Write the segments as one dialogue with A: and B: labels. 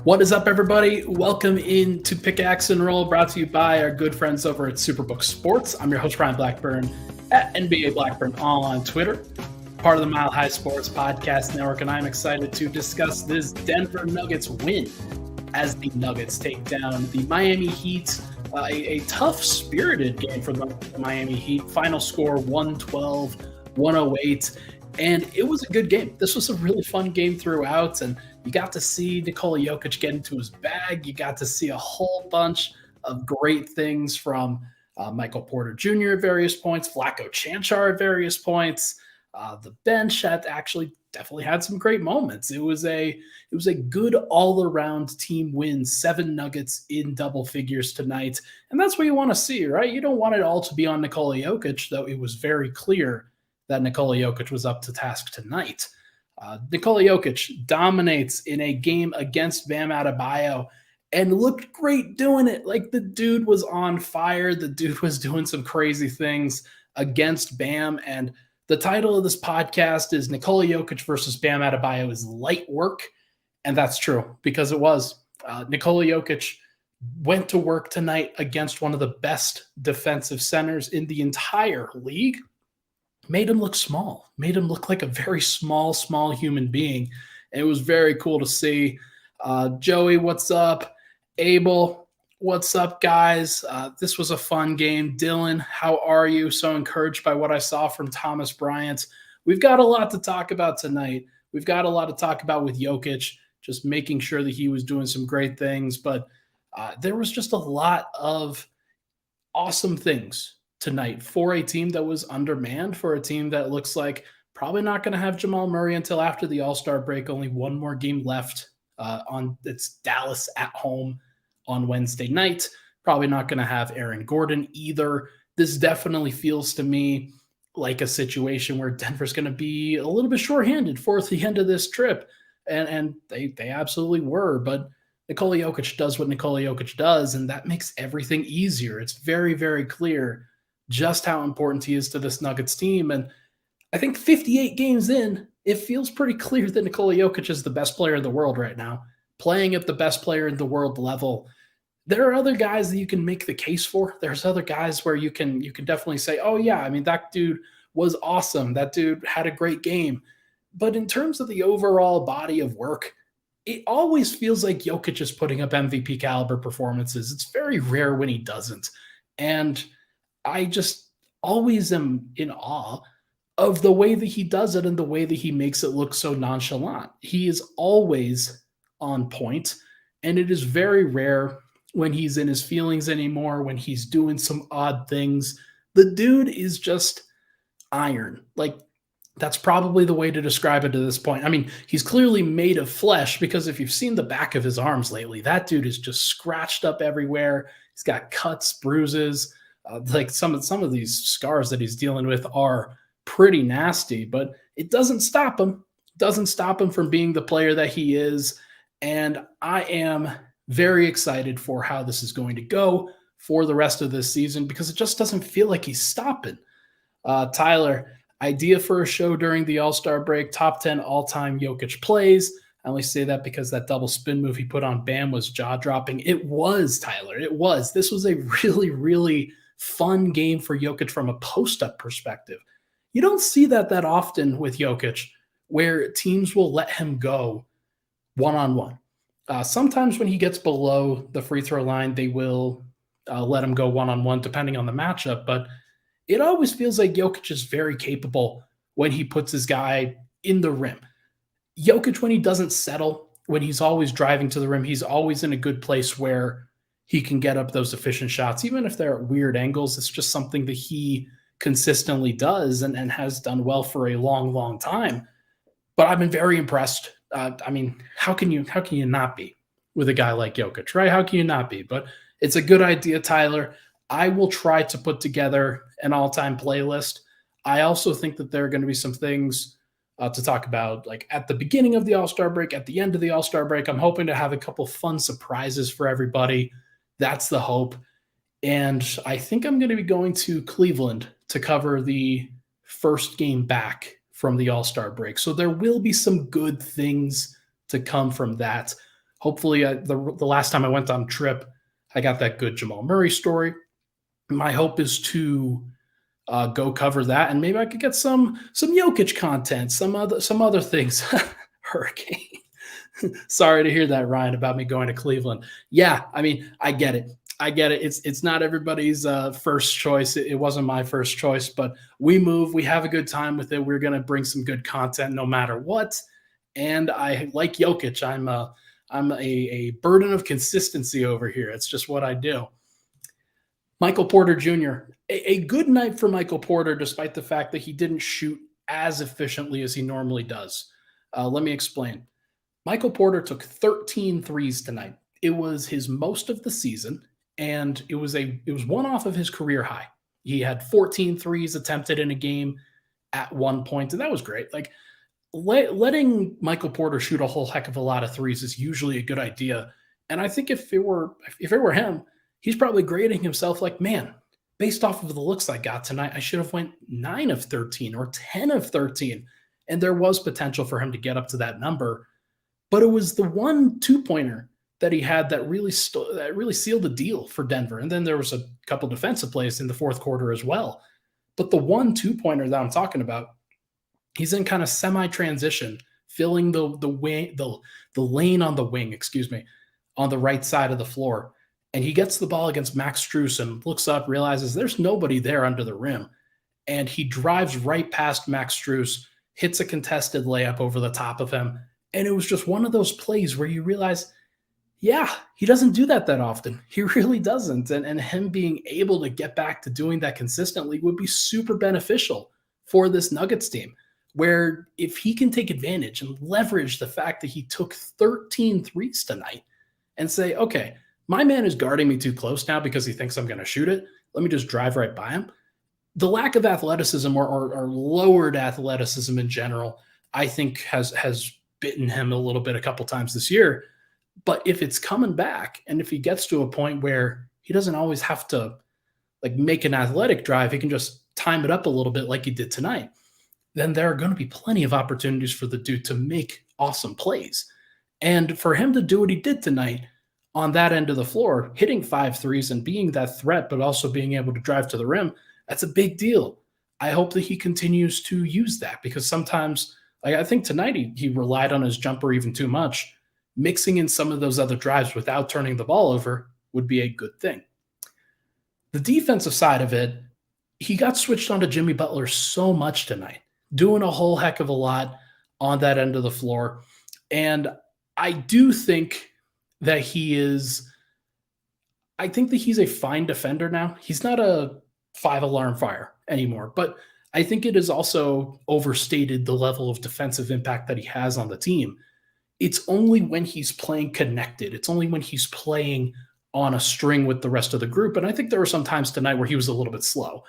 A: What is up, everybody? Welcome into Pickaxe and Roll, brought to you by our good friends over at Superbook Sports. I'm your host, Blackburn, at NBA Blackburn, all on Twitter, part of the Mile High Sports Podcast Network, and I'm excited to discuss this Denver Nuggets win as the Nuggets take down the Miami Heat. A tough, spirited game for the Miami Heat. Final score 112-108. And it was a good game. This was a really fun game throughout, and you got to see Nikola Jokić get into his bag. You got to see a whole bunch of great things from Michael Porter Jr. at various points, Vlatko Čančar at various points. The bench had actually definitely had some great moments. It was a good all-around team win. 7 Nuggets in double figures tonight, and that's what you want to see, right? You don't want it all to be on Nikola Jokić, though it was very clear that Nikola Jokić was up to task tonight. Nikola Jokić dominates in a game against Bam Adebayo and looked great doing it. Like, the dude was on fire. The dude was doing some crazy things against Bam. And the title of this podcast is Nikola Jokić versus Bam Adebayo is light work. And that's true, because it was. Nikola Jokić went to work tonight against one of the best defensive centers in the entire league. Made him look small, made him look like a very small human being. And it was very cool to see. Joey, what's up? Abel, what's up, guys? This was a fun game. Dylan, how are you? So encouraged by what I saw from Thomas Bryant. We've got a lot to talk about tonight. We've got a lot to talk about with Jokić, just making sure that he was doing some great things. But there was just a lot of awesome things tonight for a team that was undermanned, for a team that looks like probably not going to have Jamal Murray until after the All-Star break. Only one more game left it's Dallas at home on Wednesday night. Probably not going to have Aaron Gordon either. This definitely feels to me like a situation where Denver's going to be a little bit shorthanded for the end of this trip. And they absolutely were. But Nikola Jokić does what Nikola Jokić does, and that makes everything easier. It's very, very clear just how important he is to this Nuggets team. And I think 58 games in, it feels pretty clear that Nikola Jokić is the best player in the world right now, playing at the best player in the world level. There are other guys that you can make the case for. There's other guys where you can definitely say, oh yeah, I mean, that dude was awesome. That dude had a great game. But in terms of the overall body of work, it always feels like Jokić is putting up MVP caliber performances. It's very rare when he doesn't. And I just always am in awe of the way that he does it and the way that he makes it look so nonchalant. He is always on point, and it is very rare when he's in his feelings anymore, when he's doing some odd things. The dude is just iron. Like, that's probably the way to describe it to this point. I mean, he's clearly made of flesh, because if you've seen the back of his arms lately, that dude is just scratched up everywhere. He's got cuts, bruises. Like some of these scars that he's dealing with are pretty nasty, but it doesn't stop him. It doesn't stop him from being the player that he is. And I am very excited for how this is going to go for the rest of this season, because it just doesn't feel like he's stopping. Tyler, idea for a show during the All-Star break, top 10 all-time Jokić plays. I only say that because that double spin move he put on Bam was jaw-dropping. It was, Tyler. It was. This was a really, really fun game for Jokić from a post-up perspective. You don't see that often with Jokić, where teams will let him go one-on-one. Sometimes when he gets below the free throw line, they will let him go one-on-one depending on the matchup. But it always feels like Jokić is very capable when he puts his guy in the rim. Jokić, when he doesn't settle, when he's always driving to the rim, he's always in a good place where he can get up those efficient shots. Even if they're at weird angles, it's just something that he consistently does and has done well for a long time. But I've been very impressed. I mean, how can you not be with a guy like Jokić, right? How can you not be? But it's a good idea, Tyler. I will try to put together an all-time playlist. I also think that there are going to be some things to talk about, like at the beginning of the All-Star break, at the end of the All-Star break. I'm hoping to have a couple fun surprises for everybody. That's the hope. And I think I'm going to be going to Cleveland to cover the first game back from the All-Star break. So there will be some good things to come from that. Hopefully, the last time I went on a trip, I got that good Jamal Murray story. My hope is to go cover that, and maybe I could get some Jokic content, some other things. Hurricane. Sorry to hear that, Ryan, about me going to Cleveland. Yeah, I mean, I get it. I get it. It's not everybody's first choice. It wasn't my first choice, but we move. We have a good time with it. We're gonna bring some good content no matter what. And I like Jokic. I'm a burden of consistency over here. It's just what I do. Michael Porter Jr. A good night for Michael Porter, despite the fact that he didn't shoot as efficiently as he normally does. Let me explain. Michael Porter took 13 threes tonight. It was his most of the season, and it was one off of his career high. He had 14 threes attempted in a game at one point, and that was great. Like letting Michael Porter shoot a whole heck of a lot of threes is usually a good idea. And I think if it were him, he's probably grading himself like, man, based off of the looks I got tonight, I should have went 9 of 13 or 10 of 13. And there was potential for him to get up to that number. But it was the one two-pointer that he had that really sealed the deal for Denver. And then there was a couple defensive plays in the fourth quarter as well. But the one two-pointer that I'm talking about, he's in kind of semi-transition, filling the lane on the wing, on the right side of the floor. And he gets the ball against Max Strus and looks up, realizes there's nobody there under the rim. And he drives right past Max Strus, hits a contested layup over the top of him. And it was just one of those plays where you realize, yeah, he doesn't do that often. He really doesn't. And him being able to get back to doing that consistently would be super beneficial for this Nuggets team, where if he can take advantage and leverage the fact that he took 13 threes tonight and say, okay, my man is guarding me too close now because he thinks I'm going to shoot it. Let me just drive right by him. The lack of athleticism or lowered athleticism in general, I think has bitten him a little bit a couple times this year. But if it's coming back, and if he gets to a point where he doesn't always have to like make an athletic drive, he can just time it up a little bit like he did tonight, then there are going to be plenty of opportunities for the dude to make awesome plays. And for him to do what he did tonight on that end of the floor, hitting 5 threes and being that threat, but also being able to drive to the rim, that's a big deal. I hope that he continues to use that, because sometimes, like I think tonight, he relied on his jumper even too much. Mixing in some of those other drives without turning the ball over would be a good thing. The defensive side of it, he got switched onto Jimmy Butler so much tonight, doing a whole heck of a lot on that end of the floor. And I do think that he's a fine defender now. He's not a 5-alarm fire anymore, but I think it is also overstated the level of defensive impact that he has on the team. It's only when he's playing connected. It's only when he's playing on a string with the rest of the group. And I think there were some times tonight where he was a little bit slow.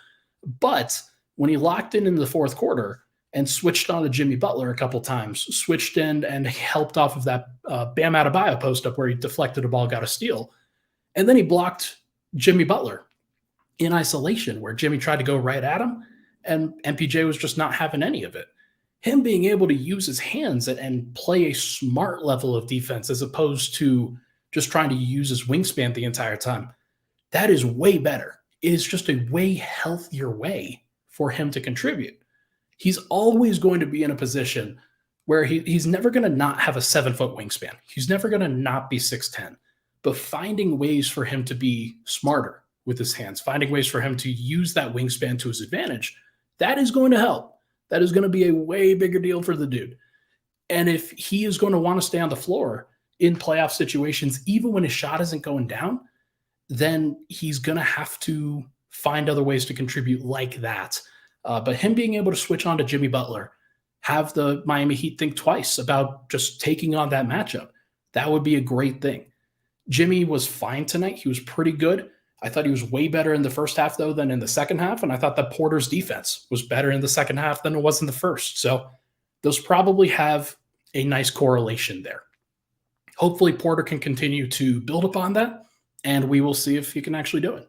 A: But when he locked in the fourth quarter and switched on to Jimmy Butler a couple times, switched in and helped off of that Bam Adebayo post-up where he deflected a ball, got a steal. And then he blocked Jimmy Butler in isolation where Jimmy tried to go right at him, and MPJ was just not having any of it. Him being able to use his hands and play a smart level of defense as opposed to just trying to use his wingspan the entire time, that is way better. It is just a way healthier way for him to contribute. He's always going to be in a position where he's never going to not have a 7-foot wingspan. He's never going to not be 6'10", but finding ways for him to be smarter with his hands, finding ways for him to use that wingspan to his advantage, that is going to help. That is going to be a way bigger deal for the dude. And if he is going to want to stay on the floor in playoff situations, even when his shot isn't going down, then he's going to have to find other ways to contribute like that. But him being able to switch on to Jimmy Butler, have the Miami Heat think twice about just taking on that matchup, that would be a great thing. Jimmy was fine tonight. He was pretty good. I thought he was way better in the first half, though, than in the second half. And I thought that Porter's defense was better in the second half than it was in the first. So those probably have a nice correlation there. Hopefully Porter can continue to build upon that, and we will see if he can actually do it.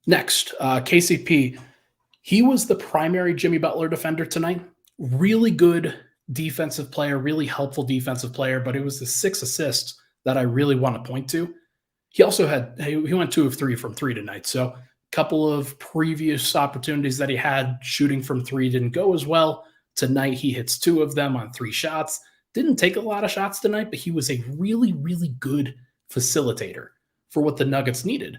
A: Next, KCP. He was the primary Jimmy Butler defender tonight. Really good defensive player, really helpful defensive player, but it was the 6 assists that I really want to point to. He also he went 2 of 3 from 3 tonight. So a couple of previous opportunities that he had shooting from 3 didn't go as well. Tonight he hits 2 of them on 3 shots. Didn't take a lot of shots tonight, but he was a really, really good facilitator for what the Nuggets needed.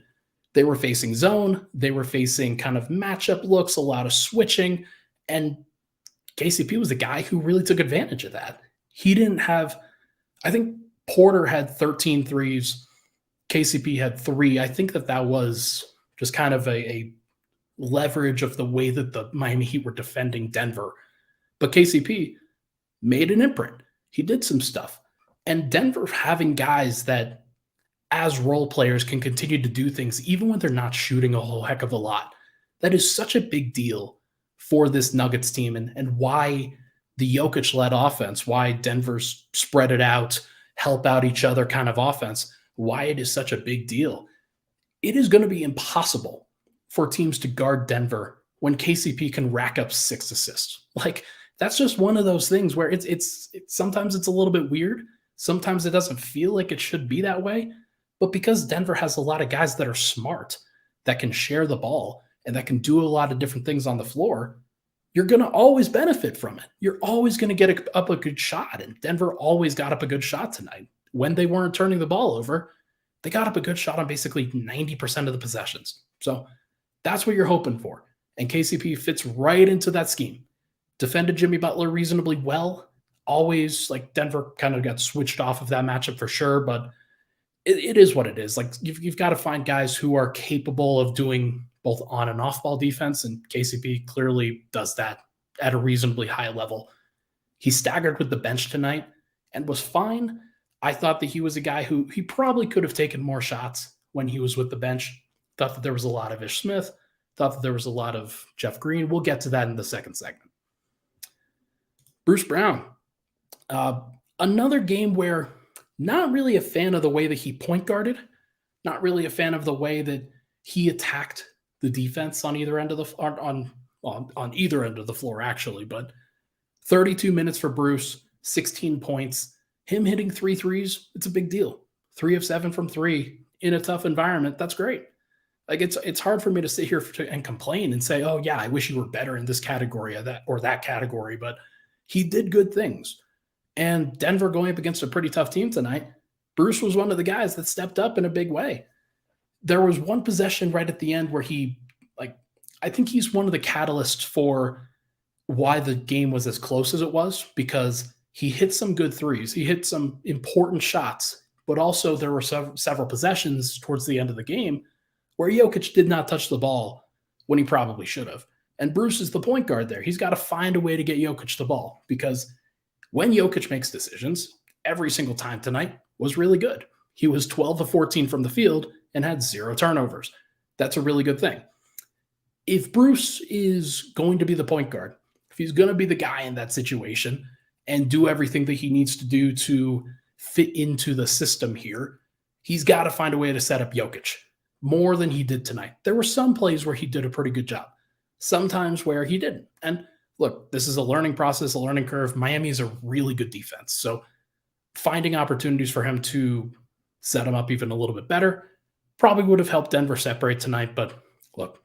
A: They were facing zone, they were facing kind of matchup looks, a lot of switching, and KCP was the guy who really took advantage of that. He didn't have, I think Porter had 13 threes, KCP had 3. I think that was just kind of a leverage of the way that the Miami Heat were defending Denver. But KCP made an imprint. He did some stuff. And Denver having guys that as role players can continue to do things even when they're not shooting a whole heck of a lot. That is such a big deal for this Nuggets team and why the Jokic-led offense, why Denver's spread it out, help out each other kind of offense, why it is such a big deal. It is going to be impossible for teams to guard Denver when KCP can rack up 6 assists. Like, that's just one of those things where it's sometimes it's a little bit weird. Sometimes it doesn't feel like it should be that way. But because Denver has a lot of guys that are smart, that can share the ball, and that can do a lot of different things on the floor, you're going to always benefit from it. You're always going to get up a good shot. And Denver always got up a good shot tonight. When they weren't turning the ball over, they got up a good shot on basically 90% of the possessions. So that's what you're hoping for. And KCP fits right into that scheme. Defended Jimmy Butler reasonably well. Always, like, Denver kind of got switched off of that matchup for sure, but it is what it is. Like, you've got to find guys who are capable of doing both on and off ball defense, and KCP clearly does that at a reasonably high level. He staggered with the bench tonight and was fine. I thought that he was a guy who he probably could have taken more shots when he was with the bench. Thought that there was a lot of Ish Smith. Thought that there was a lot of Jeff Green. We'll get to that in the second segment. Bruce Brown. Another game where not really a fan of the way that he point guarded. Not really a fan of the way that he attacked the defense on either end of the on either end of the floor, actually. But 32 minutes for Bruce, 16 points. Him hitting 3 threes, it's a big deal. 3 of 7 from 3 in a tough environment. That's great. Like, it's hard for me to sit here and complain and say, oh yeah, I wish you were better in this category or that category, but he did good things. And Denver going up against a pretty tough team tonight, Bruce was one of the guys that stepped up in a big way. There was one possession right at the end where I think he's one of the catalysts for why the game was as close as it was, because he hit some good threes. He hit some important shots, but also there were several possessions towards the end of the game where Jokic did not touch the ball when he probably should have. And Bruce is the point guard there. He's got to find a way to get Jokic the ball, because when Jokic makes decisions, every single time tonight was really good. He was 12 of 14 from the field and had 0 turnovers. That's a really good thing. If Bruce is going to be the point guard, if he's going to be the guy in that situation and do everything that he needs to do to fit into the system here, he's got to find a way to set up Jokic more than he did tonight. There were some plays where he did a pretty good job, sometimes where he didn't. And look, this is a learning process, a learning curve. Miami is a really good defense. So finding opportunities for him to set him up even a little bit better probably would have helped Denver separate tonight. But look,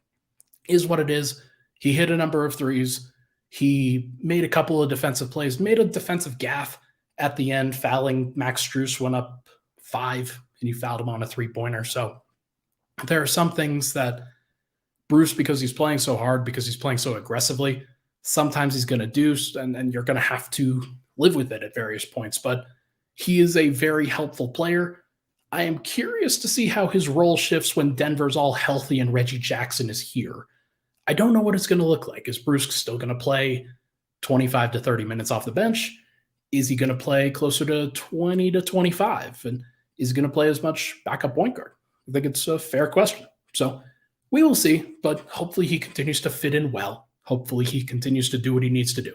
A: is what it is. He hit a number of threes. He made a couple of defensive plays, made a defensive gaffe at the end, fouling Max Strus, went up 5, and he fouled him on a 3-pointer. So there are some things that Bruce, because he's playing so hard, because he's playing so aggressively, sometimes he's going to do, and you're going to have to live with it at various points. But he is a very helpful player. I am curious to see how his role shifts when Denver's all healthy and Reggie Jackson is here. I don't know what it's going to look like. Is Bruce still going to play 25 to 30 minutes off the bench? Is he going to play closer to 20 to 25? And is he going to play as much backup point guard? I think it's a fair question. So we will see, but hopefully he continues to fit in well. Hopefully he continues to do what he needs to do.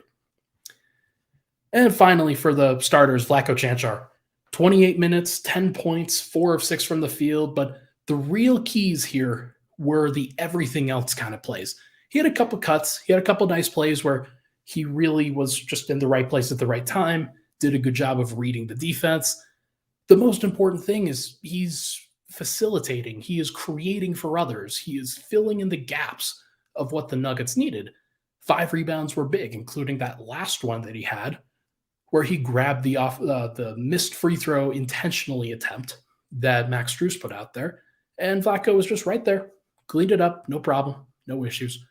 A: And finally, for the starters, Vlatko Cancar, 28 minutes, 10 points, 4 of 6 from the field. But the real keys here were the everything else kind of plays. He had a couple cuts. He had a couple nice plays where He really was just in the right place at the right time, did a good job of reading the defense. The most important thing is he's facilitating, he is creating for others, he is filling in the gaps of what the Nuggets needed. 5 rebounds were big, including that last one that he had, where he grabbed the missed free throw intentionally attempt that Max Strus put out there, and Vlatko was just right there, cleaned it up, no problem, no issues,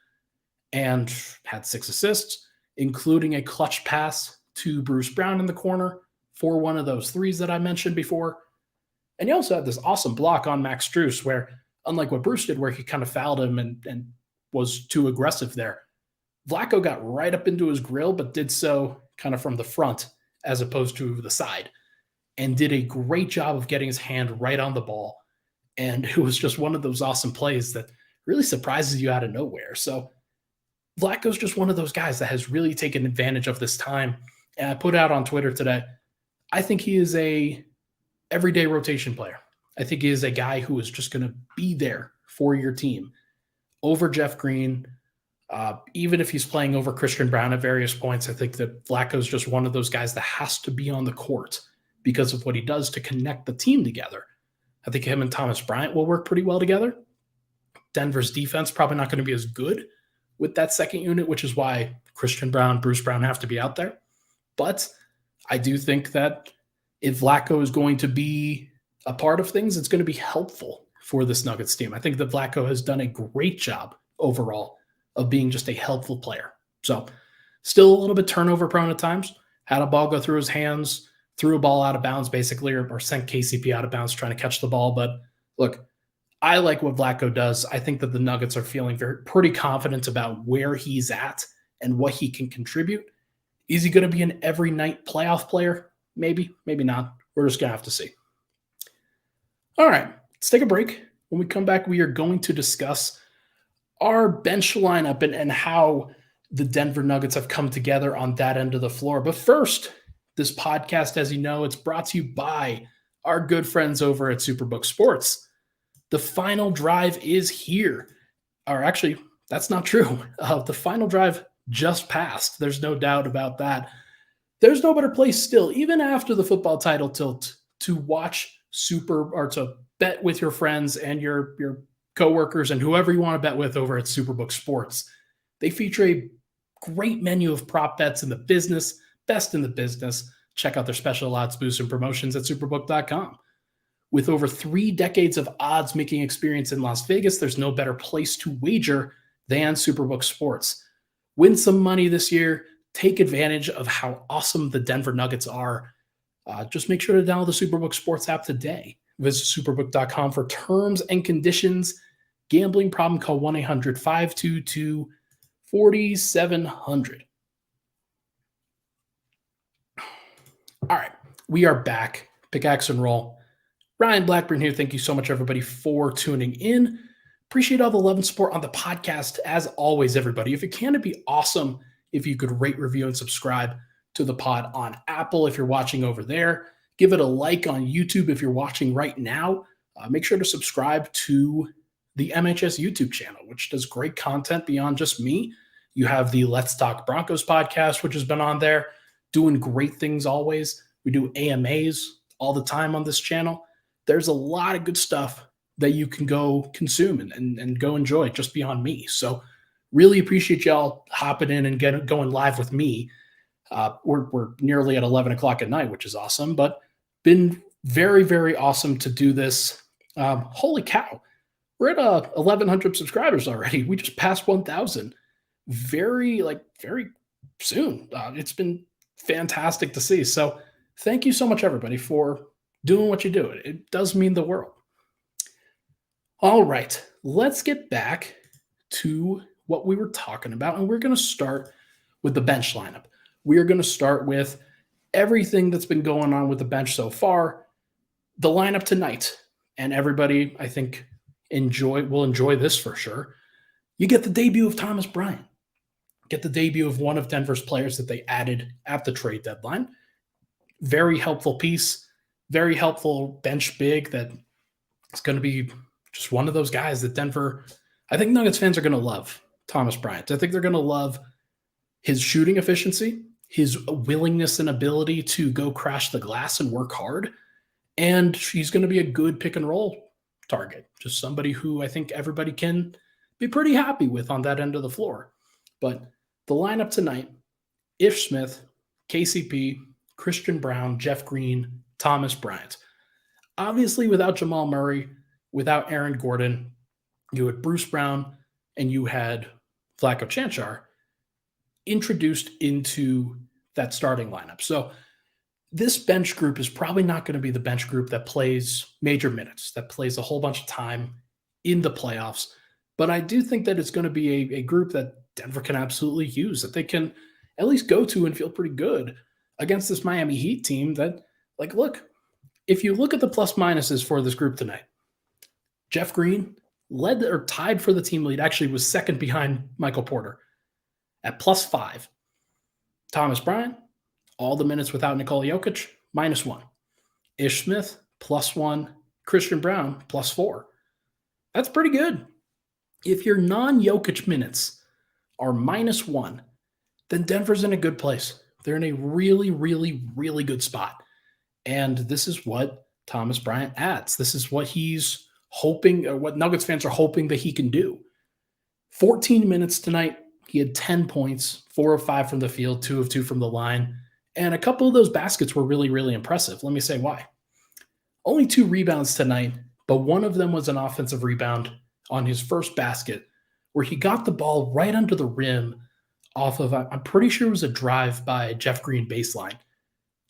A: and had 6 assists, including a clutch pass to Bruce Brown in the corner for one of those threes that I mentioned before. And he also had this awesome block on Max Strus where, unlike what Bruce did, where he kind of fouled him and was too aggressive there, Vlatko got right up into his grill, but did so kind of from the front as opposed to the side, and did a great job of getting his hand right on the ball. And it was just one of those awesome plays that really surprises you out of nowhere. So Vlatko's just one of those guys that has really taken advantage of this time. And I put out on Twitter today, I think he is a everyday rotation player. I think he is a guy who is just going to be there for your team over Jeff Green. Even if he's playing over Christian Brown at various points, I think that Vlatko is just one of those guys that has to be on the court because of what he does to connect the team together. I think him and Thomas Bryant will work pretty well together. Denver's defense probably not going to be as good with that second unit, which is why Christian Brown, Bruce Brown have to be out there. But I do think that if Vlatko is going to be a part of things, it's going to be helpful for this Nuggets team. I think that Vlatko has done a great job overall of being just a helpful player. So still a little bit turnover prone at times. Had a ball go through his hands, threw a ball out of bounds basically, or sent KCP out of bounds trying to catch the ball. But look, I like what Vlatko does. I think that the Nuggets are feeling pretty confident about where he's at and what he can contribute. Is he going to be an every night playoff player? Maybe, maybe not. We're just going to have to see. All right, let's take a break. When we come back, we are going to discuss our bench lineup and how the Denver Nuggets have come together on that end of the floor. But first, this podcast, as you know, it's brought to you by our good friends over at Superbook Sports. The final drive is here. Or actually, that's not true. The final drive just passed. There's no doubt about that. There's no better place still, even after the football title tilt, to watch or to bet with your friends and your coworkers and whoever you want to bet with over at Superbook Sports. They feature a great menu of prop bets in the business, best in the business. Check out their special odds boosts and promotions at superbook.com. With over 3 decades of odds-making experience in Las Vegas, there's no better place to wager than Superbook Sports. Win some money this year. Take advantage of how awesome the Denver Nuggets are. Just make sure to download the Superbook Sports app today. Visit superbook.com for terms and conditions. Gambling problem, call 1-800-522-4700. All right, we are back. Pickaxe and roll. Ryan Blackburn here. Thank you so much, everybody, for tuning in. Appreciate all the love and support on the podcast. As always, everybody, if it can, it'd be awesome if you could rate, review, and subscribe to the pod on Apple if you're watching over there. Give it a like on YouTube if you're watching right now. Make sure to subscribe to the MHS YouTube channel, which does great content beyond just me. You have the Let's Talk Broncos podcast, which has been on there, doing great things always. We do AMAs all the time on this channel. There's a lot of good stuff that you can go consume and go enjoy just beyond me. So really appreciate y'all hopping in and going live with me. We're nearly at 11 o'clock at night, which is awesome, but been very, very awesome to do this. Holy cow. We're at 1,100 subscribers already. We just passed 1,000 very soon. It's been fantastic to see. So thank you so much, everybody, for doing what you do. It does mean the world. All right, let's get back to what we were talking about, and we're going to start with the bench lineup. We are going to start with everything that's been going on with the bench so far, the lineup tonight, and everybody, I think, will enjoy this for sure. You get the debut of Thomas Bryant. Get the debut of one of Denver's players that they added at the trade deadline. Very helpful piece, very helpful bench big that is going to be just one of those guys that Denver, I think Nuggets fans are going to love Thomas Bryant. I think they're going to love His shooting efficiency, his willingness and ability to go crash the glass and work hard, and he's going to be a good pick and roll target. Just somebody who I think everybody can be pretty happy with on that end of the floor. But the lineup tonight, Ish Smith, KCP, Christian Brown, Jeff Green, Thomas Bryant. Obviously, without Jamal Murray, without Aaron Gordon, you had Bruce Brown and you had Vlatko Cancar introduced into that starting lineup. So this bench group is probably not going to be the bench group that plays major minutes, that plays a whole bunch of time in the playoffs. But I do think that it's going to be a group that Denver can absolutely use, that they can at least go to and feel pretty good against this Miami Heat team that, like, look, if you look at the plus minuses for this group tonight, Jeff Green led or tied for the team lead, actually was second behind Michael Porter at +5. Thomas Bryant, all the minutes without Nikola Jokić, -1. Ish Smith, +1. Christian Brown, +4. That's pretty good. If your non-Jokić minutes are -1, then Denver's in a good place. They're in a really, really, really good spot. And this is what Thomas Bryant adds. This is what he's hoping, or what Nuggets fans are hoping that he can do. 14 minutes tonight. He had 10 points, 4 of 5 from the field, 2 of 2 from the line. And a couple of those baskets were really, really impressive. Let me say why. Only 2 rebounds tonight, but one of them was an offensive rebound on his first basket where he got the ball right under the rim off of, I'm pretty sure it was a drive by Jeff Green baseline.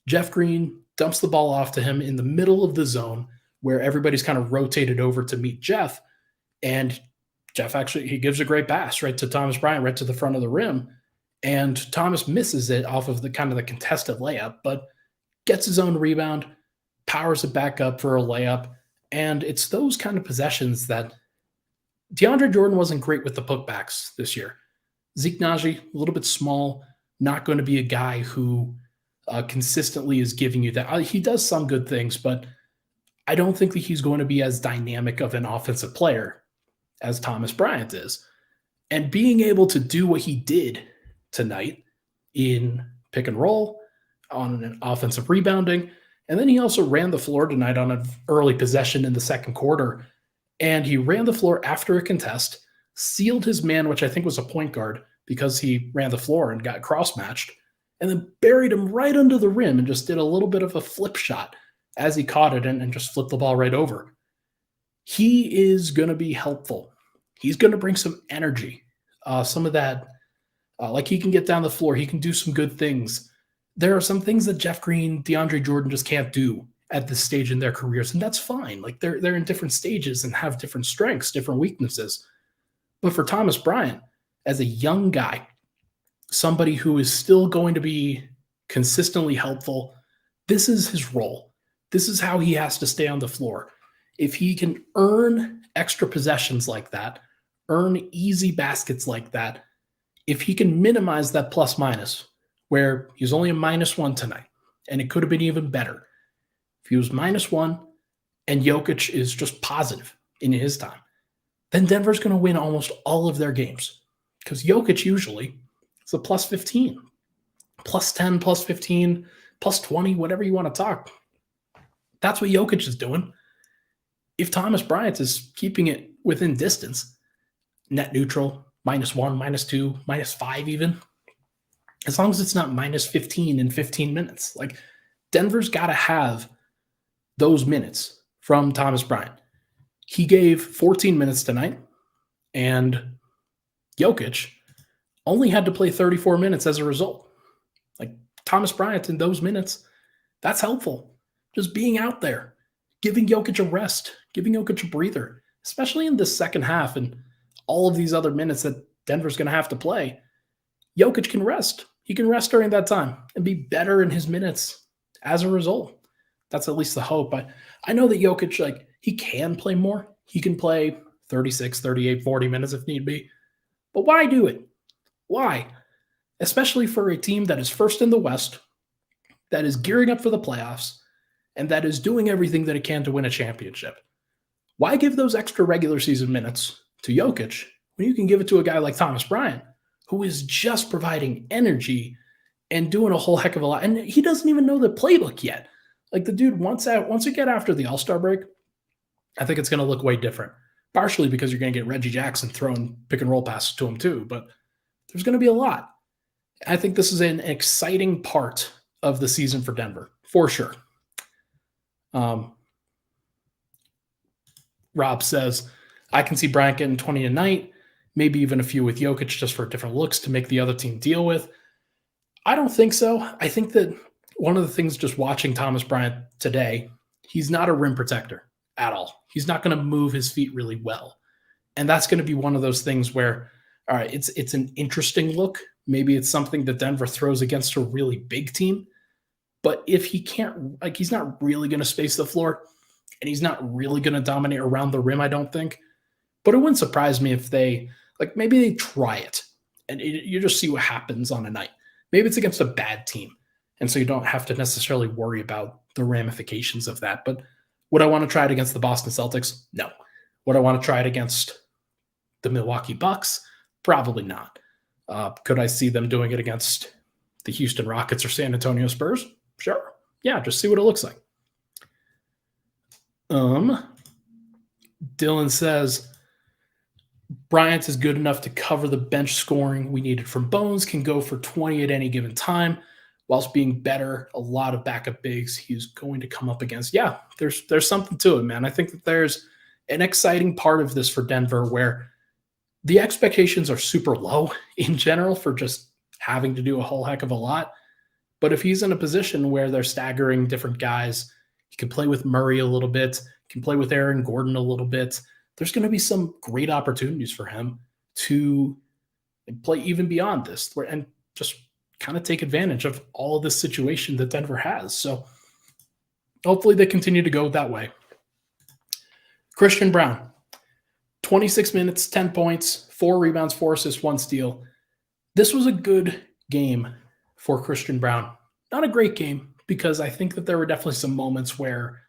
A: Jeff Green dumps the ball off to him in the middle of the zone where everybody's kind of rotated over to meet Jeff. And Jeff actually, he gives a great pass right to Thomas Bryant, right to the front of the rim. And Thomas misses it off of the kind of the contested layup, but gets his own rebound, powers it back up for a layup. And it's those kind of possessions that DeAndre Jordan wasn't great with the putbacks this year. Zeke Naji, a little bit small, not going to be a guy who consistently is giving you that. He does some good things, but I don't think that he's going to be as dynamic of an offensive player as Thomas Bryant is. And being able to do what he did tonight in pick and roll, on an offensive rebounding, and then he also ran the floor tonight on an early possession in the second quarter, and he ran the floor after a contest, sealed his man, which I think was a point guard, because he ran the floor and got cross-matched, and then buried him right under the rim and just did a little bit of a flip shot as he caught it and just flipped the ball right over. He is going to be helpful. He's going to bring some energy, some of that. Like he can get down the floor. He can do some good things. There are some things that Jeff Green, DeAndre Jordan just can't do at this stage in their careers, and that's fine. Like they're in different stages and have different strengths, different weaknesses. But for Thomas Bryant, as a young guy, somebody who is still going to be consistently helpful, this is his role. This is how he has to stay on the floor. If he can earn extra possessions like that, earn easy baskets like that, if he can minimize that plus minus, where he's only a -1 tonight, and it could have been even better. If he was -1 and Jokić is just positive in his time, then Denver's going to win almost all of their games. Because Jokić usually is a +15, +10, +15, +20, whatever you want to talk. That's what Jokić is doing. If Thomas Bryant is keeping it within distance, net neutral, -1, -2, -5 even, as long as it's not -15 in 15 minutes. Like, Denver's got to have those minutes from Thomas Bryant. He gave 14 minutes tonight, and Jokić only had to play 34 minutes as a result. Like, Thomas Bryant in those minutes, that's helpful. Just being out there, giving Jokić a rest, giving Jokić a breather, especially in the second half and all of these other minutes that Denver's going to have to play. Jokić can rest. He can rest during that time and be better in his minutes as a result. That's at least the hope. I know that Jokić, like, he can play more. He can play 36, 38, 40 minutes if need be. But why do it? Why? Especially for a team that is first in the West, that is gearing up for the playoffs, and that is doing everything that it can to win a championship. Why give those extra regular season minutes to Jokić when you can give it to a guy like Thomas Bryant, who is just providing energy and doing a whole heck of a lot. And he doesn't even know the playbook yet. Like the dude, once we get after the All-Star break, I think it's going to look way different. Partially because you're going to get Reggie Jackson throwing pick and roll passes to him too, but there's going to be a lot. I think this is an exciting part of the season for Denver, for sure. Rob says, I can see Bryant getting 20 a night, maybe even a few with Jokić just for different looks to make the other team deal with. I don't think so. I think that one of the things just watching Thomas Bryant today, he's not a rim protector at all. He's not going to move his feet really well. And that's going to be one of those things where, all right, it's an interesting look. Maybe it's something that Denver throws against a really big team. But if he can't, like, he's not really going to space the floor and he's not really going to dominate around the rim, I don't think. But it wouldn't surprise me if maybe they try it and you just see what happens on a night. Maybe it's against a bad team. And so you don't have to necessarily worry about the ramifications of that. But would I want to try it against the Boston Celtics? No. Would I want to try it against the Milwaukee Bucks? Probably not. Could I see them doing it against the Houston Rockets or San Antonio Spurs? Sure. Yeah, just see what it looks like. Dylan says, Bryant is good enough to cover the bench scoring we needed from Bones, can go for 20 at any given time, whilst being better. A lot of backup bigs he's going to come up against. Yeah, there's something to it, man. I think that there's an exciting part of this for Denver where the expectations are super low in general for just having to do a whole heck of a lot. But if he's in a position where they're staggering different guys, he can play with Murray a little bit, can play with Aaron Gordon a little bit, there's going to be some great opportunities for him to play even beyond this and just kind of take advantage of all of this situation that Denver has. So hopefully they continue to go that way. Christian Braun, 26 minutes, 10 points, 4 rebounds, 4 assists, 1 steal. This was a good game for Christian Braun. Not a great game because I think that there were definitely some moments where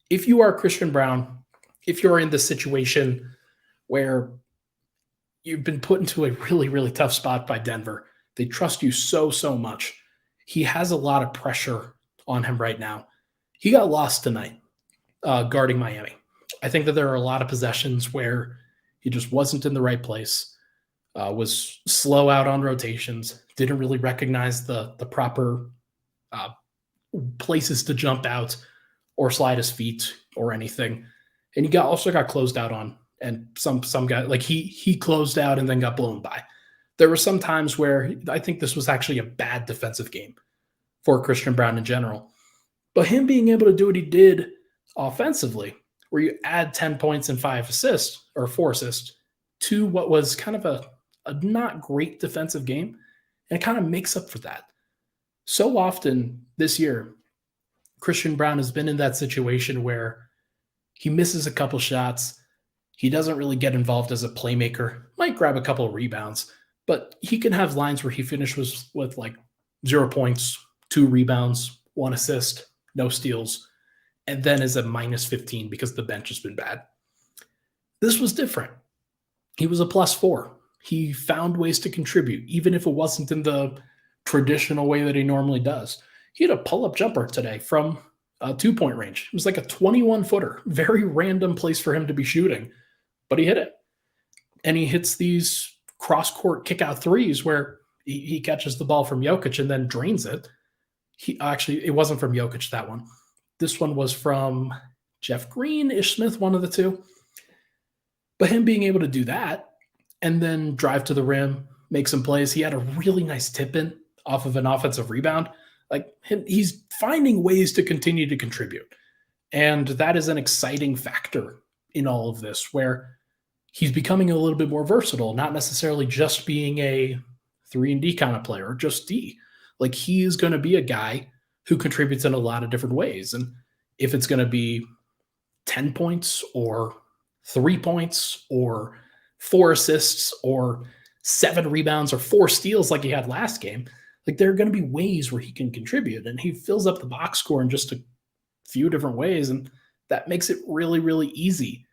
A: if you are Christian Braun, if you're in this situation where you've been put into a really, really tough spot by Denver, they trust you so much. He has a lot of pressure on him right now. He got lost tonight guarding Miami. I think that there are a lot of possessions where he just wasn't in the right place, was slow out on rotations, didn't really recognize the proper places to jump out or slide his feet or anything. And he also got closed out on, and some guy, like he closed out and then got blown by. There were some times where I think this was actually a bad defensive game for Christian Braun in general. But him being able to do what he did offensively, where you add 10 points and 4 assists to what was kind of a not great defensive game, and it kind of makes up for that. So often this year, Christian Braun has been in that situation where he misses a couple shots. He doesn't really get involved as a playmaker, might grab a couple of rebounds, but he can have lines where he finishes with like 0 points, 2 rebounds, 1 assist, no steals, and then is a minus 15 because the bench has been bad. This was different. He was a +4. He found ways to contribute, even if it wasn't in the traditional way that he normally does. He had a pull-up jumper today from 2-point range. It was like a 21-footer, very random place for him to be shooting, but he hit it. And he hits these cross-court kick-out threes where he catches the ball from Jokić and then drains it. It wasn't from Jokić, that one. This one was from Jeff Green, Ish Smith, one of the two. But him being able to do that and then drive to the rim, make some plays. He had a really nice tip-in off of an offensive rebound. He's finding ways to continue to contribute. And that is an exciting factor in all of this, where he's becoming a little bit more versatile, not necessarily just being a 3-and-D kind of player or just D. Like, he is going to be a guy who contributes in a lot of different ways. And if it's going to be 10 points or 3 points or 4 assists or 7 rebounds or 4 steals like he had last game, like, there are going to be ways where he can contribute, and he fills up the box score in just a few different ways. And that makes it really, really easy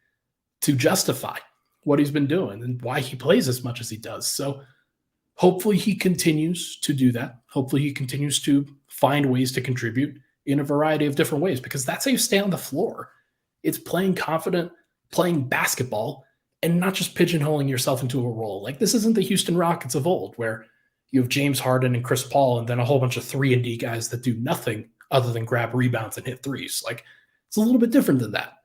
A: to justify what he's been doing and why he plays as much as he does. So Hopefully he continues to do that. Hopefully he continues to find ways to contribute in a variety of different ways, because that's how you stay on the floor. It's playing confident, playing basketball, and not just pigeonholing yourself into a role. Like, this isn't the Houston Rockets of old where you have James Harden and Chris Paul and then a whole bunch of 3-and-D guys that do nothing other than grab rebounds and hit threes. Like, it's a little bit different than that.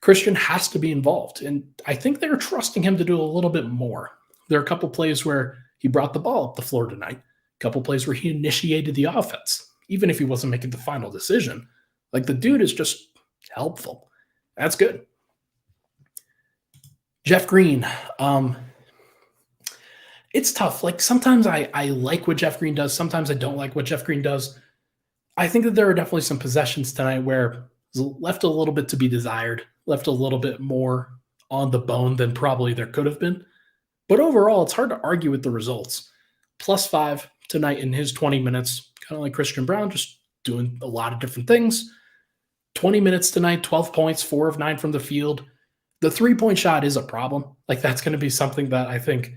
A: Christian has to be involved, and I think they're trusting him to do a little bit more. There are a couple plays where he brought the ball up the floor tonight, a couple plays where he initiated the offense, even if he wasn't making the final decision. Like, the dude is just helpful. That's good. Jeff Green, it's tough. Like, sometimes I like what Jeff Green does. Sometimes I don't like what Jeff Green does. I think that there are definitely some possessions tonight where left a little bit to be desired, left a little bit more on the bone than probably there could have been. But overall, it's hard to argue with the results. +5 tonight in his 20 minutes, kind of like Christian Braun, just doing a lot of different things. 20 minutes tonight, 12 points, 4 of 9 from the field. The three-point shot is a problem. Like, that's going to be something that I think,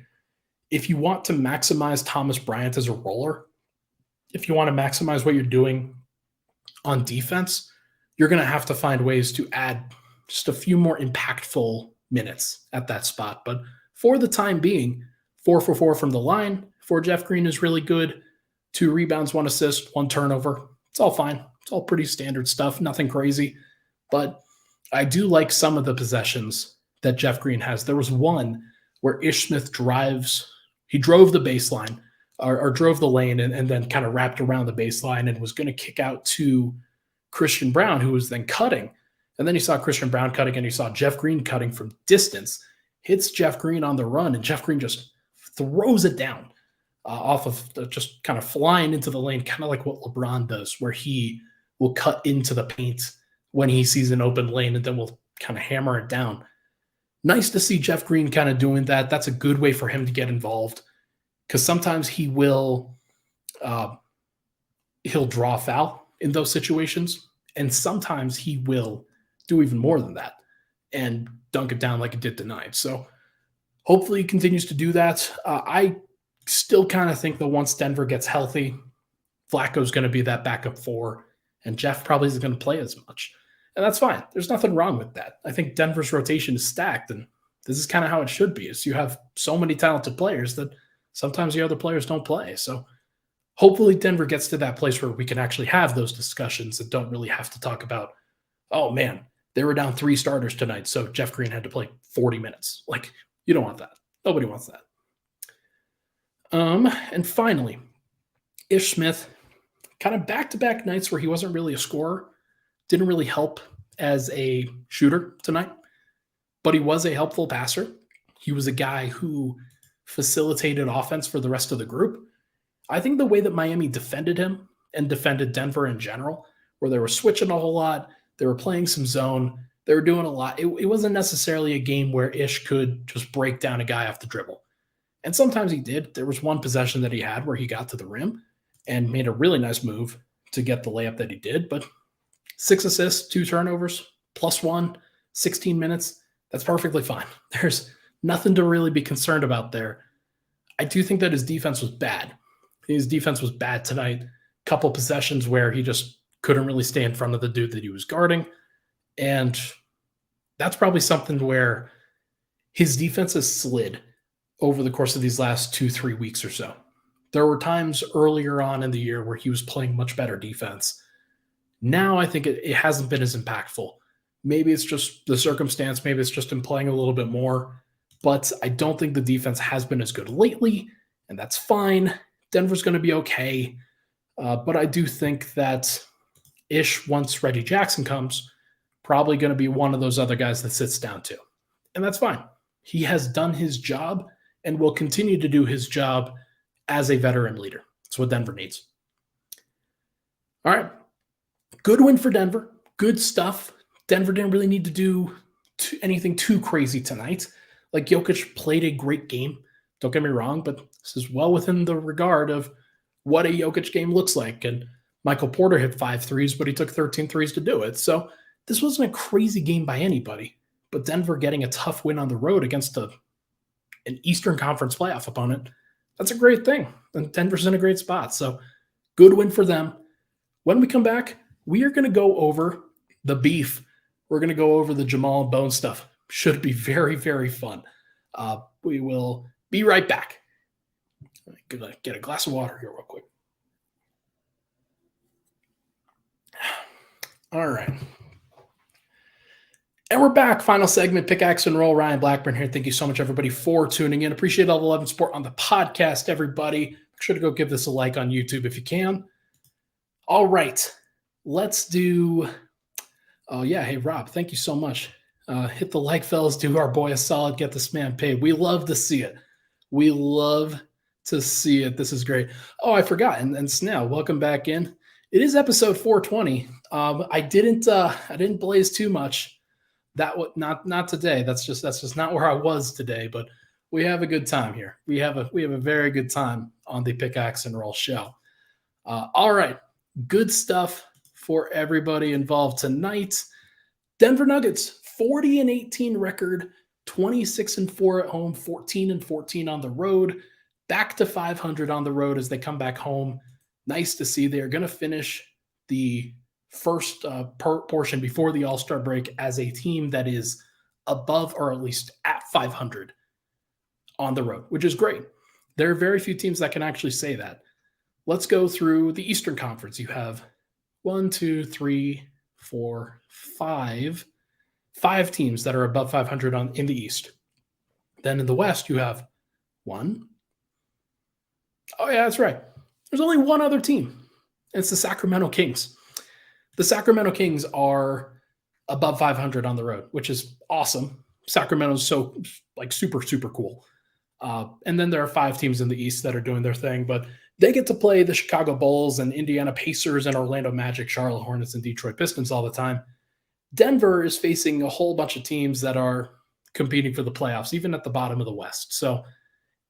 A: if you want to maximize Thomas Bryant as a roller, if you want to maximize what you're doing on defense, you're going to have to find ways to add just a few more impactful minutes at that spot. But for the time being, 4 for 4 from the line for Jeff Green is really good. 2 rebounds, 1 assist, 1 turnover. It's all fine. It's all pretty standard stuff, nothing crazy. But I do like some of the possessions that Jeff Green has. There was one where Ish Smith he drove the baseline or drove the lane and then kind of wrapped around the baseline and was going to kick out to Christian Braun, who was then cutting. And then he saw Christian Braun cutting and he saw Jeff Green cutting from distance, hits Jeff Green on the run, and Jeff Green just throws it down off of just kind of flying into the lane, kind of like what LeBron does, where he will cut into the paint when he sees an open lane and then will kind of hammer it down. Nice to see Jeff Green kind of doing that. That's a good way for him to get involved, because sometimes he'll draw foul in those situations, and sometimes he will do even more than that and dunk it down like it did tonight. So hopefully he continues to do that. I still kind of think that once Denver gets healthy, Flacco's going to be that backup 4, and Jeff probably isn't going to play as much. And that's fine. There's nothing wrong with that. I think Denver's rotation is stacked, and this is kind of how it should be. Is you have so many talented players that sometimes the other players don't play. So hopefully Denver gets to that place where we can actually have those discussions and don't really have to talk about, oh man, they were down 3 starters tonight, so Jeff Green had to play 40 minutes. Like, you don't want that. Nobody wants that. And finally, Ish Smith, kind of back-to-back nights where he wasn't really a scorer, didn't really help as a shooter tonight, but he was a helpful passer. He was a guy who facilitated offense for the rest of the group. I think the way that Miami defended him and defended Denver in general, where they were switching a whole lot, they were playing some zone, they were doing a lot. It wasn't necessarily a game where Ish could just break down a guy off the dribble. And sometimes he did. There was one possession that he had where he got to the rim and made a really nice move to get the layup that he did. But 6 assists, 2 turnovers, +1, 16 minutes, that's perfectly fine. There's nothing to really be concerned about there. I do think that his defense was bad. His defense was bad tonight. Couple possessions where he just couldn't really stay in front of the dude that he was guarding. And that's probably something where his defense has slid over the course of these last 2-3 weeks or so. There were times earlier on in the year where he was playing much better defense. Now I think it hasn't been as impactful. Maybe it's just the circumstance. Maybe it's just him playing a little bit more. But I don't think the defense has been as good lately, and that's fine. Denver's going to be okay. But I do think that Ish, once Reggie Jackson comes, probably going to be one of those other guys that sits down too. And that's fine. He has done his job and will continue to do his job as a veteran leader. That's what Denver needs. All right. Good win for Denver. Good stuff. Denver didn't really need to do anything too crazy tonight. Like, Jokić played a great game. Don't get me wrong, but this is well within the regard of what a Jokić game looks like. And Michael Porter hit 5 threes, but he took 13 threes to do it. So this wasn't a crazy game by anybody. But Denver getting a tough win on the road against an Eastern Conference playoff opponent, That's a great thing. And Denver's in a great spot. So good win for them. When we come back, we are going to go over the beef. We're going to go over the Jamal and Bones stuff. Should be very, very fun. We will be right back. I'm going to get a glass of water here real quick. All right. And we're back. Final segment, Pickaxe and Roll. Ryan Blackburn here. Thank you so much, everybody, for tuning in. Appreciate all the love and support on the podcast, everybody. Make sure to go give this a like on YouTube if you can. All right. Let's do – oh, yeah. Hey, Rob, thank you so much. Hit the like, fellas. Do our boy a solid. Get this man paid. We love to see it. We love to see it. This is great. Oh, I forgot. And Snell, welcome back in. It is episode 420. I didn't blaze too much. Not today. That's just not where I was today. But we have a good time here. We have a very good time on the Pickaxe and Roll show. All right, good stuff for everybody involved tonight. Denver Nuggets 40-18 record, 26-4 at home, 14-14 on the road. Back to 500 on the road as they come back home. Nice to see. They're going to finish the first portion before the All-Star break as a team that is above or at least at 500 on the road, which is great. There are very few teams that can actually say that. Let's go through the Eastern Conference. You have 5 teams that are above 500 in the East. Then in the West, you have one. Oh, yeah, that's right. There's only one other team. It's the Sacramento Kings. The Sacramento Kings are above 500 on the road, which is awesome. Sacramento's so super, super cool. And then there are 5 teams in the East that are doing their thing, but they get to play the Chicago Bulls and Indiana Pacers and Orlando Magic, Charlotte Hornets, and Detroit Pistons all the time. Denver is facing a whole bunch of teams that are competing for the playoffs, even at the bottom of the West. So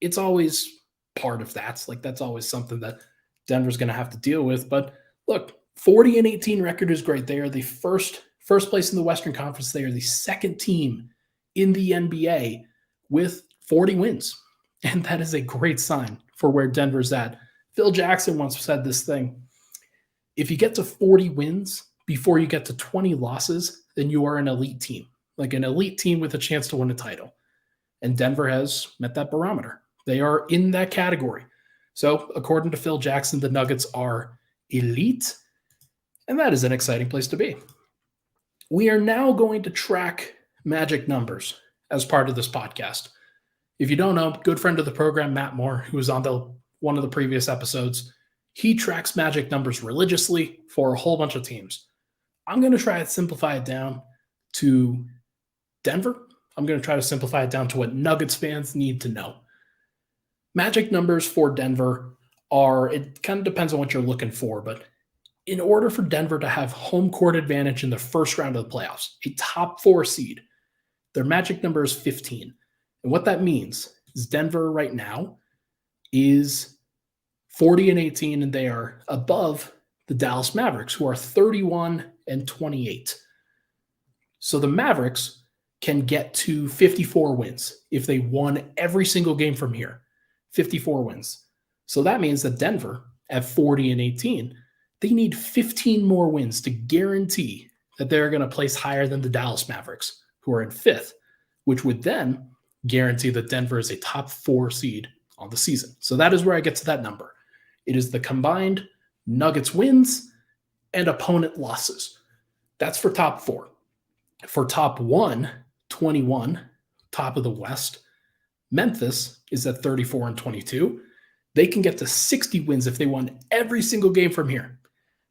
A: it's always part of that. That's always something that Denver's going to have to deal with. But look, 40-18 record is great. They are the first place in the Western Conference. They are the second team in the NBA with 40 wins. And that is a great sign for where Denver's at. Phil Jackson once said this thing. If you get to 40 wins before you get to 20 losses, then you are an elite team, like an elite team with a chance to win a title. And Denver has met that barometer. They are in that category. So according to Phil Jackson, the Nuggets are elite. And that is an exciting place to be. We are now going to track magic numbers as part of this podcast. If you don't know, good friend of the program, Matt Moore, who was on one of the previous episodes, he tracks magic numbers religiously for a whole bunch of teams. I'm going to try to simplify it down to Denver. I'm going to try to simplify it down to what Nuggets fans need to know. Magic numbers for Denver it kind of depends on what you're looking for, but in order for Denver to have home court advantage in the first round of the playoffs, a top 4 seed, their magic number is 15. And what that means is Denver right now is 40-18, and they are above the Dallas Mavericks, who are 31-28. So the Mavericks can get to 54 wins if they won every single game from here. 54 wins. So that means that Denver at 40-18, they need 15 more wins to guarantee that they're going to place higher than the Dallas Mavericks, who are in 5th, which would then guarantee that Denver is a top 4 seed on the season. So that is where I get to that number. It is the combined Nuggets wins and opponent losses. That's for top 4. For top 1, 21, top of the West, Memphis is at 34-22. They can get to 60 wins if they won every single game from here.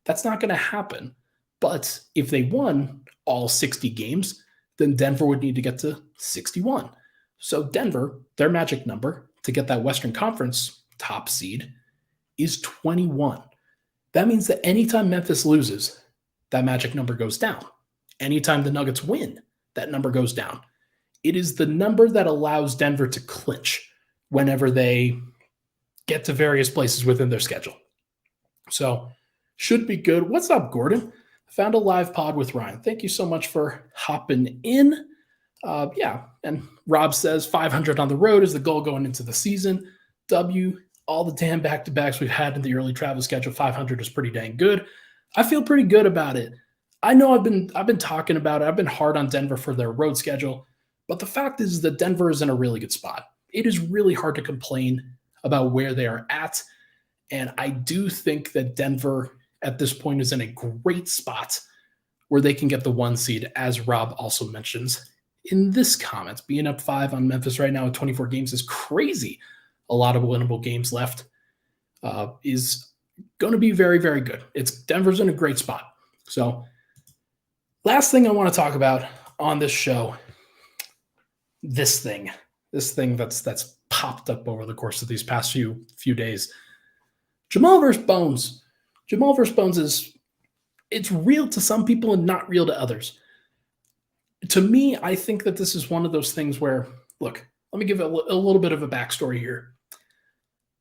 A: That's not going to happen. But if they won all 60 games, then Denver would need to get to 61. So Denver, their magic number to get that Western Conference top seed is 21. That means that anytime Memphis loses, that magic number goes down. Anytime the Nuggets win, that number goes down. It is the number that allows Denver to clinch whenever they get to various places within their schedule. So should be good. What's up, Gordon? Found a live pod with Ryan. Thank you so much for hopping in. And Rob says 500 on the road is the goal going into the season. W. All the damn back-to-backs we've had in the early travel schedule, 500 is pretty dang good. I feel pretty good about it. I know I've been talking about it. I've been hard on Denver for their road schedule, but the fact is that Denver is in a really good spot. It is really hard to complain about where they are at, and I do think that Denver at this point is in a great spot where they can get the 1 seed, as Rob also mentions in this comment. Being up 5 on Memphis right now with 24 games is crazy. A lot of winnable games left is going to be very, very good. Denver's in a great spot. So last thing I want to talk about on this show, this thing that's popped up over the course of these past few days. Jamal versus Bones. Jamal versus Bones it's real to some people and not real to others. To me, I think that this is one of those things where, look, let me give a little bit of a backstory here.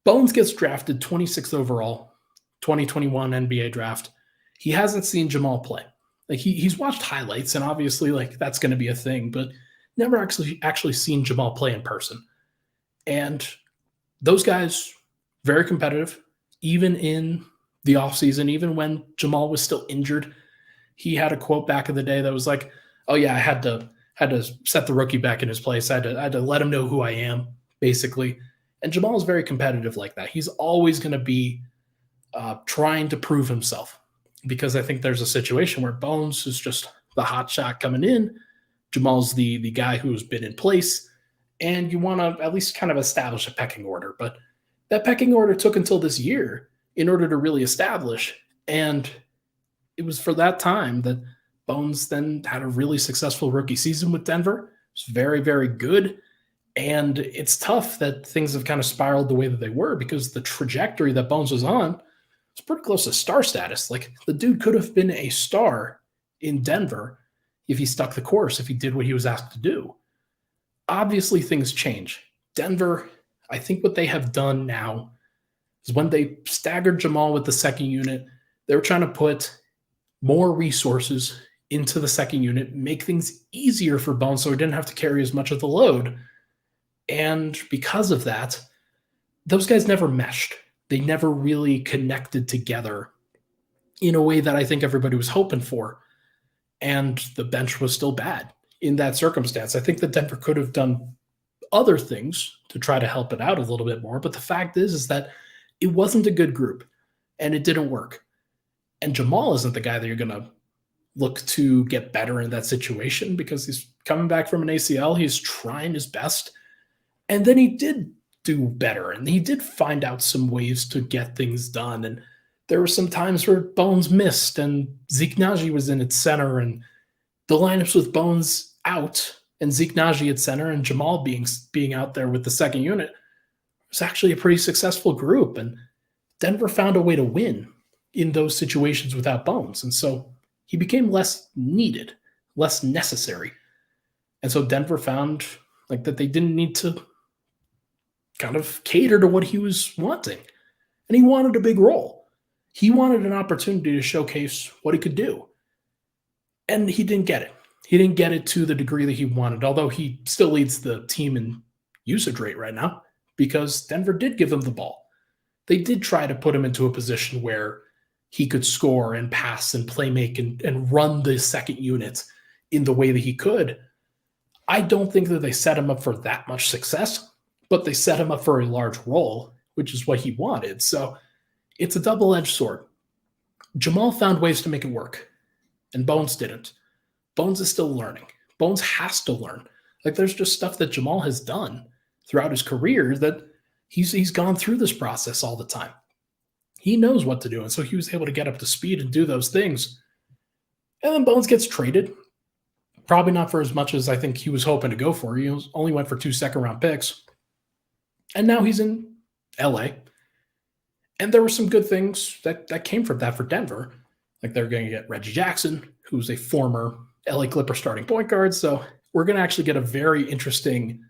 A: Bones gets drafted 26th overall, 2021 NBA draft. He hasn't seen Jamal play. Like he's watched highlights, and obviously, like that's going to be a thing, but never actually seen Jamal play in person. And those guys, very competitive, even in the offseason, even when Jamal was still injured. He had a quote back in the day that was like, "Oh yeah, I had to set the rookie back in his place. I had to let him know who I am," basically. And Jamal is very competitive like that. He's always going to be trying to prove himself, because I think there's a situation where Bones is just the hot shot coming in. Jamal's the guy who's been in place, and you want to at least kind of establish a pecking order. But that pecking order took until this year in order to really establish. And it was for that time that Bones then had a really successful rookie season with Denver. It was very, very good. And it's tough that things have kind of spiraled the way that they were, because the trajectory that Bones was on was pretty close to star status. Like the dude could have been a star in Denver if he stuck the course, if he did what he was asked to do. Obviously, things change. Denver, I think what they have done now is when they staggered Jamal with the second unit, they were trying to put more resources into the second unit, make things easier for Bones so he didn't have to carry as much of the load. And because of that, those guys never meshed. They never really connected together in a way that I think everybody was hoping for. And the bench was still bad in that circumstance. I think that Denver could have done other things to try to help it out a little bit more. But the fact is that it wasn't a good group and it didn't work. And Jamal isn't the guy that you're going to look to get better in that situation, because he's coming back from an ACL. He's trying his best. And then he did do better, and he did find out some ways to get things done. And there were some times where Bones missed, and Zeke Naji was in at center, and the lineups with Bones out and Zeke Naji at center and Jamal being out there with the second unit was actually a pretty successful group. And Denver found a way to win in those situations without Bones. And so he became less needed, less necessary. And so Denver found like that they didn't need to kind of cater to what he was wanting. And he wanted a big role. He wanted an opportunity to showcase what he could do. And he didn't get it. He didn't get it to the degree that he wanted, although he still leads the team in usage rate right now, because Denver did give him the ball. They did try to put him into a position where he could score and pass and play make and run the second unit in the way that he could. I don't think that they set him up for that much success, but they set him up for a large role, which is what he wanted. So it's a double-edged sword. Jamal found ways to make it work, and Bones didn't. Bones is still learning. Bones has to learn. Like there's just stuff that Jamal has done throughout his career that he's gone through this process all the time. He knows what to do, and so he was able to get up to speed and do those things. And then Bones gets traded. Probably not for as much as I think he was hoping to go for. He only went for 2 second-round picks. And now he's in LA. And there were some good things that came from that for Denver. Like they're going to get Reggie Jackson, who's a former LA Clipper starting point guard. So we're going to actually get a very interesting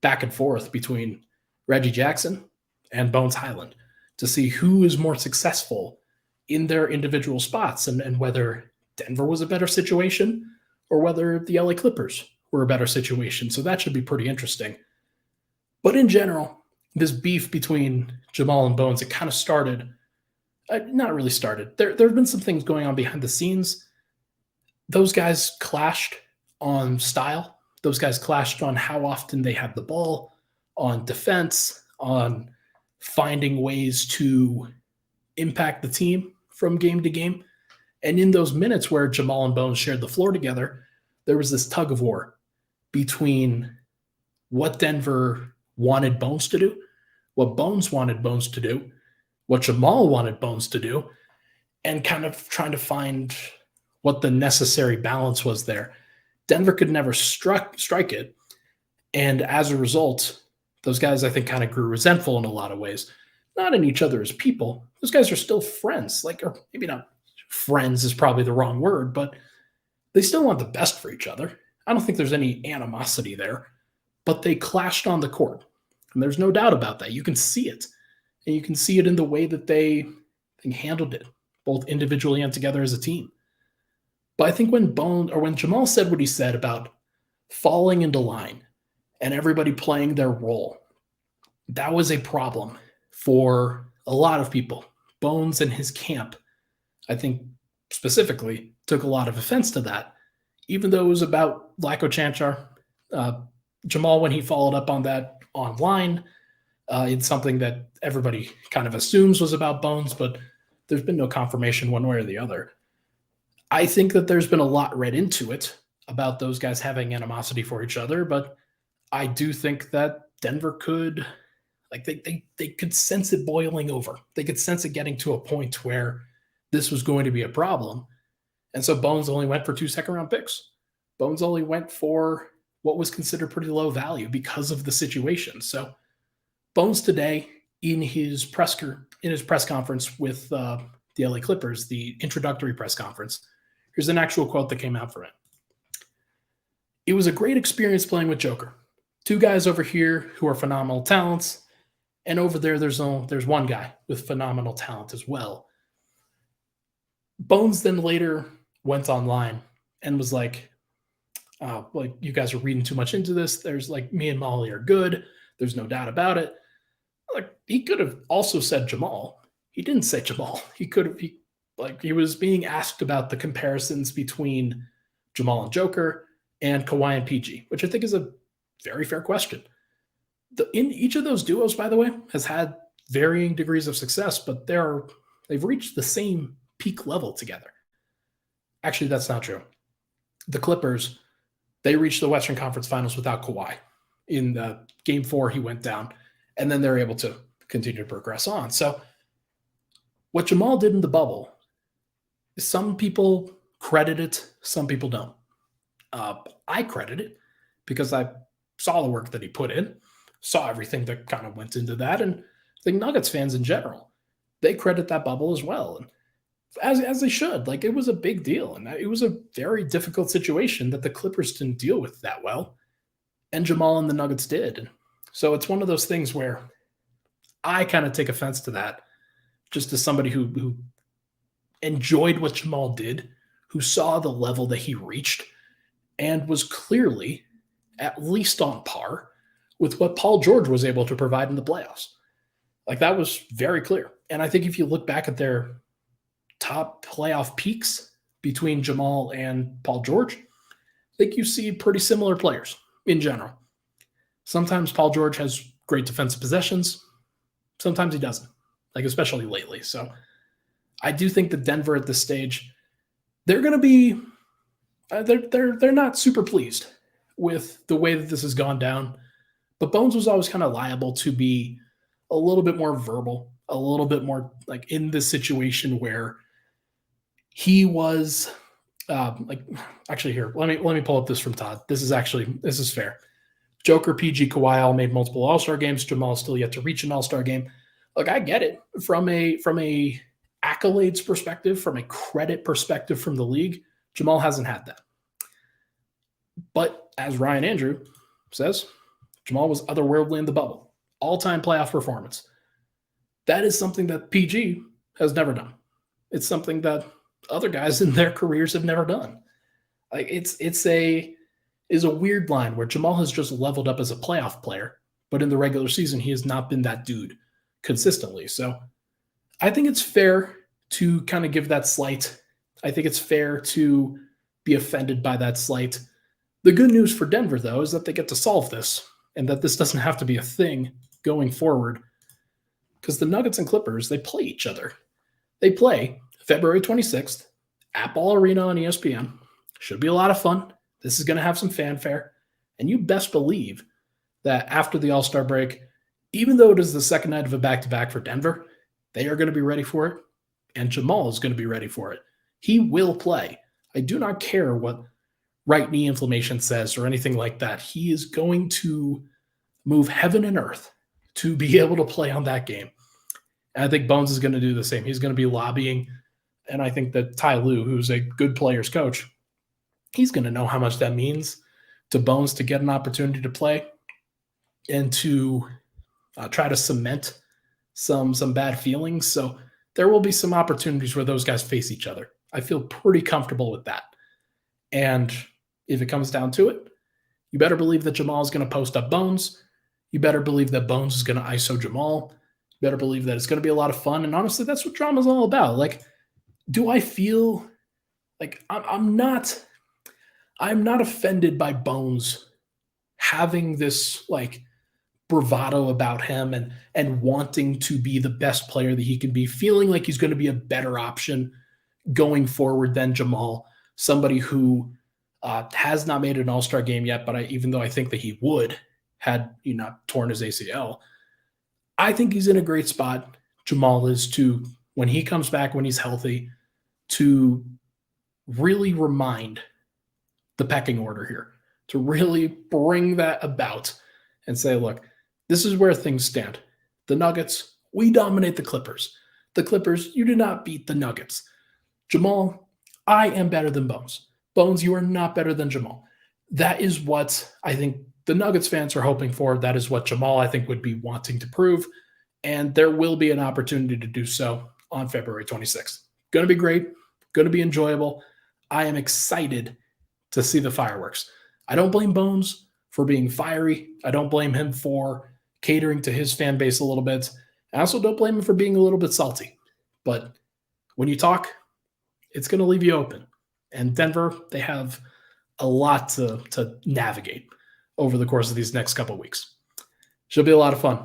A: back and forth between Reggie Jackson and Bones Hyland to see who is more successful in their individual spots, and whether Denver was a better situation or whether the LA Clippers were a better situation. So that should be pretty interesting. But in general, this beef between Jamal and Bones, it kind of started, not really started. There have been some things going on behind the scenes. Those guys clashed on style. Those guys clashed on how often they had the ball, on defense, on finding ways to impact the team from game to game. And in those minutes where Jamal and Bones shared the floor together, there was this tug of war between what Denver wanted Bones to do, what Bones wanted Bones to do, what Jamal wanted Bones to do, and kind of trying to find what the necessary balance was there. Denver could never strike it. And as a result, those guys, I think, kind of grew resentful in a lot of ways. Not in each other as people. Those guys are still friends. Like, or maybe not friends is probably the wrong word, but they still want the best for each other. I don't think there's any animosity there, but they clashed on the court. And there's no doubt about that. You can see it. And you can see it in the way that they handled it, both individually and together as a team. But I think when Jamal said what he said about falling into line and everybody playing their role, that was a problem for a lot of people. Bones and his camp, I think specifically, took a lot of offense to that, even though it was about Lako Chanchar. Jamal, when he followed up on that online, it's something that everybody kind of assumes was about Bones, but there's been no confirmation one way or the other. I think that there's been a lot read into it about those guys having animosity for each other, but I do think that Denver could, like, they could sense it boiling over. They could sense it getting to a point where this was going to be a problem. And so Bones only went for 2 second-round picks. Bones only went for what was considered pretty low value because of the situation. So Bones today, in his press conference with the LA Clippers, the introductory press conference, here's an actual quote that came out from it. "It was a great experience playing with Joker. 2 guys over here who are phenomenal talents, and over there there's one guy with phenomenal talent as well." Bones then later went online and was like, you guys are reading too much into this. There's like, me and Molly are good. There's no doubt about it. Like, he could have also said Jamal. He didn't say Jamal. He was being asked about the comparisons between Jamal and Joker and Kawhi and PG, which I think is a very fair question. In each of those duos, by the way, has had varying degrees of success, but they've reached the same peak level together. Actually, that's not true. The Clippers, they reached the Western Conference Finals without Kawhi. In Game 4, he went down, and then they're able to continue to progress on. So what Jamal did in the bubble, some people credit it, some people don't. I credit it because I saw the work that he put in, saw everything that kind of went into that, and I think Nuggets fans in general, they credit that bubble as well. And as they should. Like, it was a big deal, and it was a very difficult situation that the Clippers didn't deal with that well, and Jamal and the Nuggets did. And so it's one of those things where I kind of take offense to that, just as somebody who enjoyed what Jamal did, who saw the level that he reached, and was clearly at least on par with what Paul George was able to provide in the playoffs. Like, that was very clear. And I think if you look back at their top playoff peaks between Jamal and Paul George, I think you see pretty similar players in general. Sometimes Paul George has great defensive possessions. Sometimes he doesn't, like, especially lately. So I do think that Denver at this stage, they're going to be they're not super pleased with the way that this has gone down. But Bones was always kind of liable to be a little bit more verbal, a little bit more like in this situation where he was actually, here, let me pull up this from Todd. This is fair. Joker, PG, Kawhi all made multiple All-Star games. Jamal still yet to reach an All-Star game. Look, I get it from a accolades perspective, from a credit perspective from the league. Jamal hasn't had that. But as Ryan Andrew says, Jamal was otherworldly in the bubble. All-time playoff performance. That is something that PG has never done. It's something that other guys in their careers have never done. Like, it's a weird line where Jamal has just leveled up as a playoff player, but in the regular season, he has not been that dude consistently. So I think it's fair to kind of give that slight. I think it's fair to be offended by that slight. The good news for Denver, though, is that they get to solve this and that this doesn't have to be a thing going forward because the Nuggets and Clippers, they play each other. They play February 26th at Ball Arena on ESPN. Should be a lot of fun. This is going to have some fanfare. And you best believe that after the All-Star break, even though it is the second night of a back-to-back for Denver, they are going to be ready for it, and Jamal is going to be ready for it. He will play. I do not care what right knee inflammation says or anything like that. He is going to move heaven and earth to be able to play on that game. And I think Bones is going to do the same. He's going to be lobbying, and I think that Ty Lue, who's a good players coach, he's going to know how much that means to Bones to get an opportunity to play and to try to cement some bad feelings. So there will be some opportunities where those guys face each other. I feel pretty comfortable with that. And if it comes down to it, you better believe that Jamal is going to post up Bones. You better believe that Bones is going to ISO Jamal. You better believe that it's going to be a lot of fun. And honestly, that's what drama is all about. Like, do I feel like I'm not offended by Bones having this like bravado about him and wanting to be the best player that he can be, feeling like he's going to be a better option going forward than Jamal, somebody who has not made an all-star game yet, but even though I think that he would, had he not torn his ACL, I think he's in a great spot. Jamal is to, when he comes back, when he's healthy, to really remind the pecking order here, to really bring that about and say, look, this is where things stand. The Nuggets, we dominate the Clippers. The Clippers, you did not beat the Nuggets. Jamal, I am better than Bones. Bones, you are not better than Jamal. That is what I think the Nuggets fans are hoping for. That is what Jamal, I think, would be wanting to prove. And there will be an opportunity to do so on February 26th. Going to be great. Going to be enjoyable. I am excited to see the fireworks. I don't blame Bones for being fiery. I don't blame him for catering to his fan base a little bit. I also don't blame him for being a little bit salty. But when you talk, it's going to leave you open. And Denver, they have a lot to navigate over the course of these next couple of weeks. Should be a lot of fun.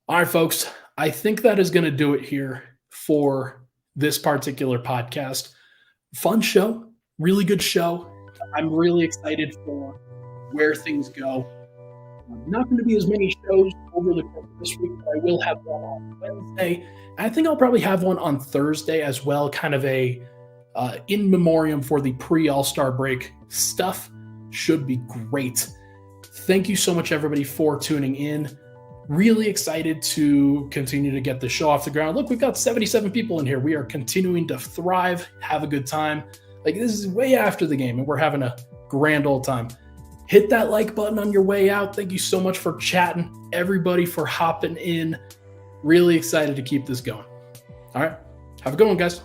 A: All right, folks, I think that is going to do it here for this particular podcast. Fun show, really good show. I'm really excited for where things go. Not going to be as many shows over the course of this week, but I will have one on Wednesday. I think I'll probably have one on Thursday as well, kind of a in memoriam for the pre-All-Star break stuff. Should be great. Thank you so much, everybody, for tuning in. Really excited to continue to get the show off the ground. Look, we've got 77 people in here. We are continuing to thrive, have a good time. Like, this is way after the game, and we're having a grand old time. Hit that like button on your way out. Thank you so much for chatting, everybody, for hopping in. Really excited to keep this going. All right. Have a good one, guys.